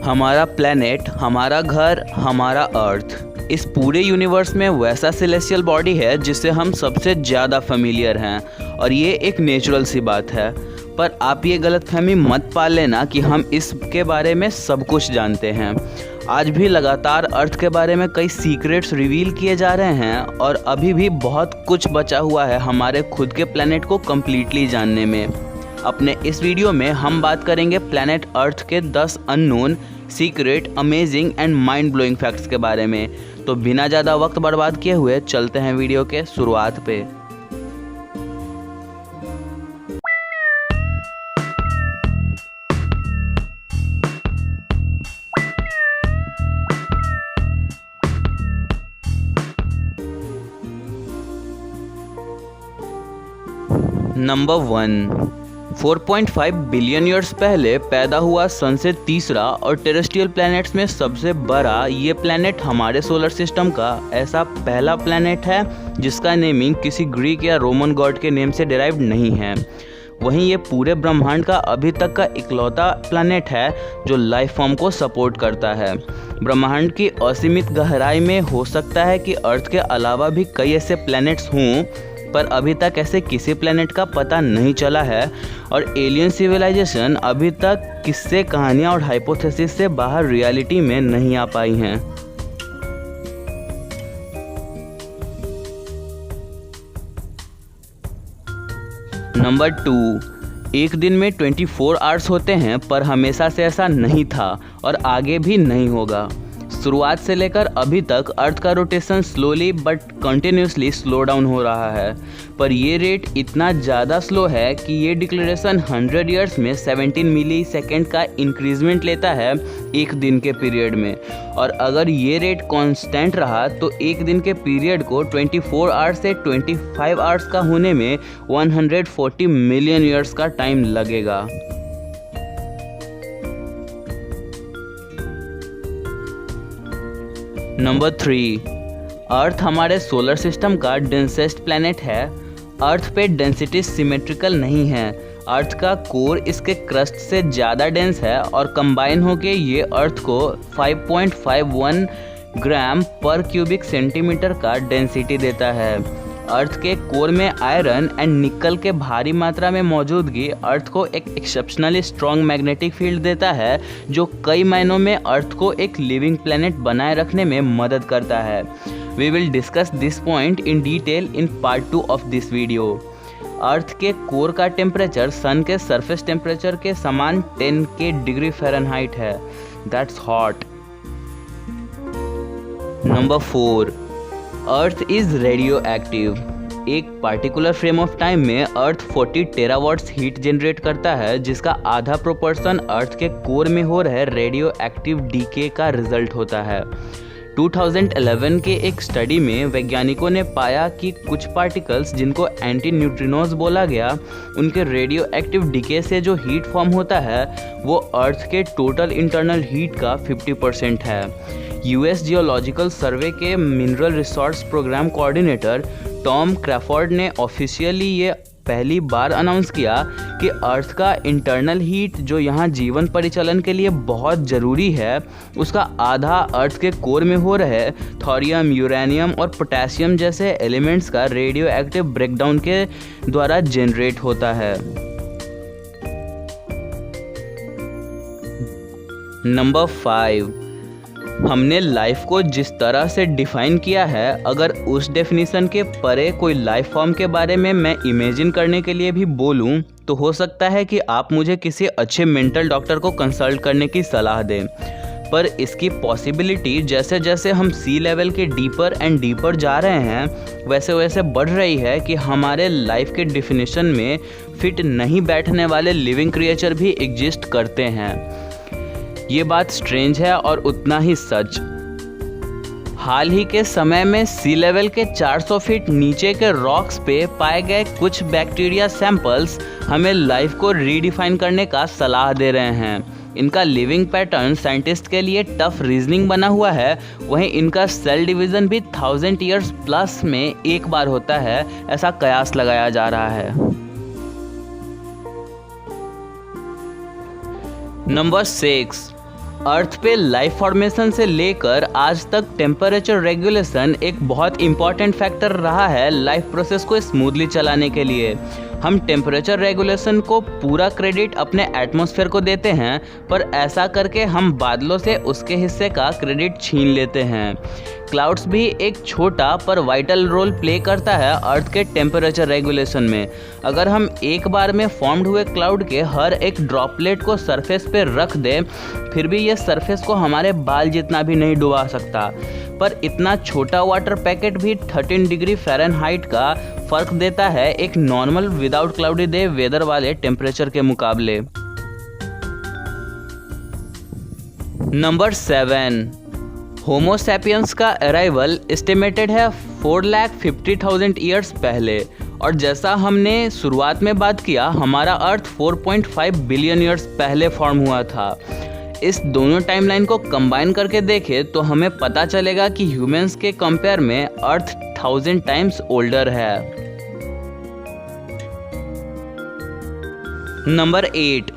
हमारा प्लेनेट, हमारा घर, हमारा अर्थ इस पूरे यूनिवर्स में वैसा सेलेस्टियल बॉडी है जिससे हम सबसे ज़्यादा फेमिलियर हैं और ये एक नेचुरल सी बात है। पर आप ये गलतफहमी मत पाल लेना कि हम इसके बारे में सब कुछ जानते हैं। आज भी लगातार अर्थ के बारे में कई सीक्रेट्स रिवील किए जा रहे हैं और अभी भी बहुत कुछ बचा हुआ है हमारे खुद के प्लेनेट को कम्प्लीटली जानने में। अपने इस वीडियो में हम बात करेंगे प्लेनेट अर्थ के 10 unknown, secret, amazing and mind blowing facts के बारे में। तो बिना ज़्यादा वक्त बर्बाद किए हुए चलते हैं वीडियो के शुरुआत पे। नंबर 1, 4.5 बिलियन ईयर्स पहले पैदा हुआ सन से तीसरा और टेरेस्ट्रियल प्लैनेट्स में सबसे बड़ा ये प्लैनेट हमारे सोलर सिस्टम का ऐसा पहला प्लैनेट है जिसका नेमिंग किसी ग्रीक या रोमन गॉड के नेम से डिराइव्ड नहीं है। वहीं ये पूरे ब्रह्मांड का अभी तक का इकलौता प्लैनेट है जो लाइफ फॉर्म को सपोर्ट करता है। ब्रह्मांड की असीमित गहराई में हो सकता है कि अर्थ के अलावा भी कई ऐसे प्लैनेट्स हों, पर अभी तक ऐसे किसी प्लेनेट का पता नहीं चला है और एलियन सिविलाइजेशन अभी तक किस्से, कहानियां और हाइपोथेसिस से बाहर रियलिटी में नहीं आ पाई हैं। नंबर 2, एक दिन में 24 आवर्स होते हैं पर हमेशा से ऐसा नहीं था और आगे भी नहीं होगा। शुरुआत से लेकर अभी तक अर्थ का rotation slowly but continuously slow down हो रहा है, पर ये रेट इतना ज़्यादा स्लो है कि ये डिक्लेरेशन 100 ईयर्स में 17 मिली सेकेंड का इंक्रीजमेंट लेता है एक दिन के पीरियड में। और अगर ये रेट कांस्टेंट रहा तो एक दिन के पीरियड को 24 आवर्स से 25 आवर्स का होने में 140 मिलियन ईयर्स का टाइम लगेगा। नंबर 3, अर्थ हमारे सोलर सिस्टम का डेंसेस्ट प्लैनेट है। अर्थ पे डेंसिटी सिमेट्रिकल नहीं है। अर्थ का कोर इसके क्रस्ट से ज़्यादा डेंस है और कंबाइन होके ये अर्थ को 5.51 ग्राम पर क्यूबिक सेंटीमीटर का डेंसिटी देता है। अर्थ के कोर में आयरन एंड निकल के भारी मात्रा में मौजूदगी अर्थ को एक एक्सेप्शनली स्ट्रॉन्ग मैग्नेटिक फील्ड देता है जो कई मायनों में अर्थ को एक लिविंग प्लैनेट बनाए रखने में मदद करता है। We will discuss this point in detail in part 2 of this video. Earth के कोर का टेम्परेचर सन के सरफेस टेम्परेचर के समान 10K डिग्री फ़ारेनहाइट है। That's hot. Number 4, earth is radio active. एक पार्टिकुलर फ्रेम ऑफ टाइम में अर्थ 40 टेरावाट्स heat generate करता है जिसका आधा प्रोपोर्शन अर्थ के कोर में हो रहे रेडियो एक्टिव डीके का रिजल्ट होता है। 2011 के एक स्टडी में वैज्ञानिकों ने पाया कि कुछ पार्टिकल्स जिनको एंटी न्यूट्रिनोज बोला गया, उनके रेडियो एक्टिव डीके से जो हीट फॉर्म होता है वो अर्थ के टोटल इंटरनल हीट का 50% है। यूएस जियोलॉजिकल सर्वे के mineral resource program coordinator Tom Crawford ने ऑफिशियली ये पहली बार अनाउंस किया कि अर्थ का इंटरनल हीट जो यहाँ जीवन परिचालन के लिए बहुत ज़रूरी है, उसका आधा अर्थ के कोर में हो रहे थोरियम, यूरेनियम और पोटेशियम जैसे एलिमेंट्स का रेडियो एक्टिव ब्रेकडाउन के द्वारा जनरेट होता है। नंबर 5, हमने लाइफ को जिस तरह से डिफाइन किया है, अगर उस डेफिनेशन के परे कोई लाइफ फॉर्म के बारे में मैं इमेजिन करने के लिए भी बोलूं तो हो सकता है कि आप मुझे किसी अच्छे मेंटल डॉक्टर को कंसल्ट करने की सलाह दें। पर इसकी पॉसिबिलिटी जैसे जैसे हम सी लेवल के डीपर एंड डीपर जा रहे हैं वैसे वैसे बढ़ रही है कि हमारे लाइफ के डिफिनेशन में फिट नहीं बैठने वाले लिविंग क्रिएचर भी एग्जिस्ट करते हैं। ये बात स्ट्रेंज है और उतना ही सच। हाल ही के समय में सी लेवल के 400 फीट नीचे के रॉक्स पे पाए गए कुछ बैक्टीरिया सैंपल्स हमें लाइफ को रीडिफाइन करने का सलाह दे रहे हैं। इनका लिविंग पैटर्न साइंटिस्ट के लिए टफ रीजनिंग बना हुआ है, वहीं इनका सेल डिवीज़न भी 1000 ईयर्स प्लस में एक बार होता है, ऐसा कयास लगाया जा रहा है। नंबर 6, अर्थ पे लाइफ फॉर्मेशन से लेकर आज तक टेम्परेचर रेगुलेशन एक बहुत इम्पॉर्टेंट फैक्टर रहा है लाइफ प्रोसेस को स्मूथली चलाने के लिए। हम टेम्परेचर रेगुलेशन को पूरा क्रेडिट अपने एटमॉस्फेयर को देते हैं, पर ऐसा करके हम बादलों से उसके हिस्से का क्रेडिट छीन लेते हैं। क्लाउड्स भी एक छोटा पर वाइटल रोल प्ले करता है अर्थ के टेम्परेचर रेगुलेशन में। अगर हम एक बार में फॉर्म्ड हुए क्लाउड के हर एक ड्रॉपलेट को सरफेस पे रख दें, फिर भी ये सरफेस को हमारे बाल जितना भी नहीं डुबा सकता। पर इतना छोटा वाटर पैकेट भी 13 डिग्री फ़ारेनहाइट का फ़र्क देता है एक normal without cloudy day weather वाले टेम्परेचर के मुकाबले। नंबर 7, होमो सैपियंस का अराइवल एस्टिमेटेड है 4,50,000 ईयर्स पहले, और जैसा हमने शुरुआत में बात किया, हमारा अर्थ 4.5 बिलियन ईयर्स पहले फॉर्म हुआ था। इस दोनों टाइमलाइन को कंबाइन करके देखें तो हमें पता चलेगा कि ह्यूमंस के कंपेयर में अर्थ 1000 टाइम्स ओल्डर है। नंबर 8,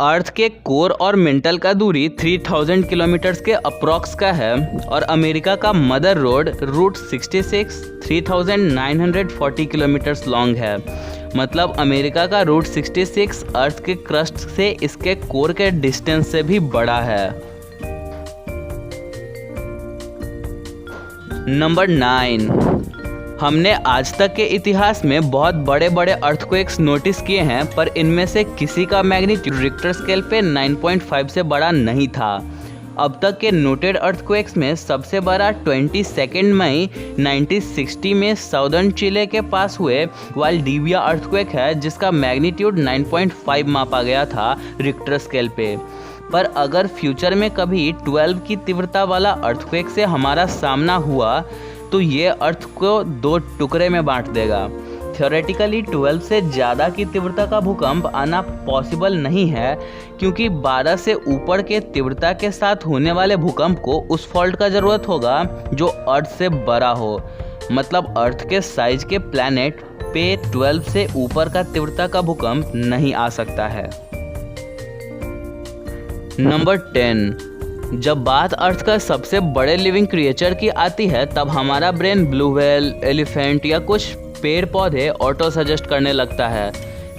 अर्थ के कोर और मेंटल का दूरी 3000 किलोमीटर्स के अप्रॉक्स का है, और अमेरिका का mother road root 66 3940 kilometres long है। मतलब अमेरिका का रूट 66 अर्थ के क्रस्ट से इसके कोर के डिस्टेंस से भी बड़ा है। नंबर 9, हमने आज तक के इतिहास में बहुत बड़े बड़े अर्थक्वेक्स नोटिस किए हैं, पर इनमें से किसी का मैग्नीट्यूड रिक्टर स्केल पे 9.5 से बड़ा नहीं था। अब तक के नोटेड अर्थक्वेक्स में सबसे बड़ा 22 मई 1960 में साउदर्न चिले के पास हुए वाल्डिविया अर्थक्वेक है, जिसका मैग्नीट्यूड 9.5 मापा गया था रिक्टर स्केल पे। पर अगर फ्यूचर में कभी 12 की तीव्रता वाला अर्थक्वेक से हमारा सामना हुआ तो ये अर्थ को 2 टुकड़े में बांट देगा। थ्योरेटिकली 12 से ज़्यादा की तीव्रता का भूकंप आना पॉसिबल नहीं है, क्योंकि 12 से ऊपर के तीव्रता के साथ होने वाले भूकंप को उस फॉल्ट का ज़रूरत होगा जो अर्थ से बड़ा हो। मतलब अर्थ के साइज के प्लैनेट पे 12 से ऊपर का तीव्रता का भूकंप नहीं आ सकता है। नंबर 10, जब बात अर्थ का सबसे बड़े लिविंग क्रिएचर की आती है, तब हमारा ब्रेन ब्लू व्हेल, एलिफेंट या कुछ पेड़ पौधे ऑटो सजेस्ट करने लगता है।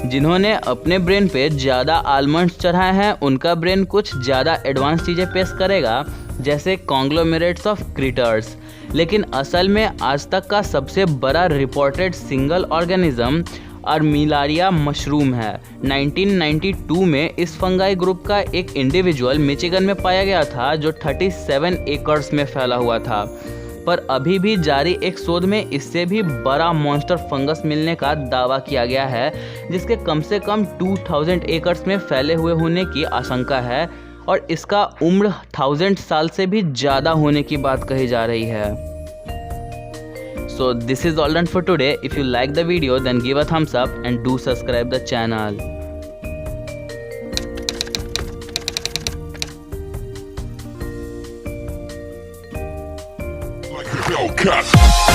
जिन्होंने अपने ब्रेन पे ज़्यादा आलमंड्स चढ़ाए हैं, उनका ब्रेन कुछ ज़्यादा एडवांस चीज़ें पेश करेगा, जैसे कॉन्ग्लोमेरेट्स ऑफ क्रिएटर्स। लेकिन असल में आज तक का सबसे बड़ा रिपोर्टेड सिंगल ऑर्गेनिज्म अर्मिलारिया मशरूम है। 1992 में इस फंगाई ग्रुप का एक इंडिविजुअल मिचिगन में पाया गया था, जो 37 एकड़्स में फैला हुआ था। पर अभी भी जारी एक शोध में इससे भी बड़ा मॉन्स्टर फंगस मिलने का दावा किया गया है, जिसके कम से कम 2000 एकड़्स में फैले हुए होने की आशंका है, और इसका उम्र 1000 साल से भी ज़्यादा होने की बात कही जा रही है। So this is all done for today. If you like the video, then give a thumbs up and do subscribe the channel. Like a Hellcat.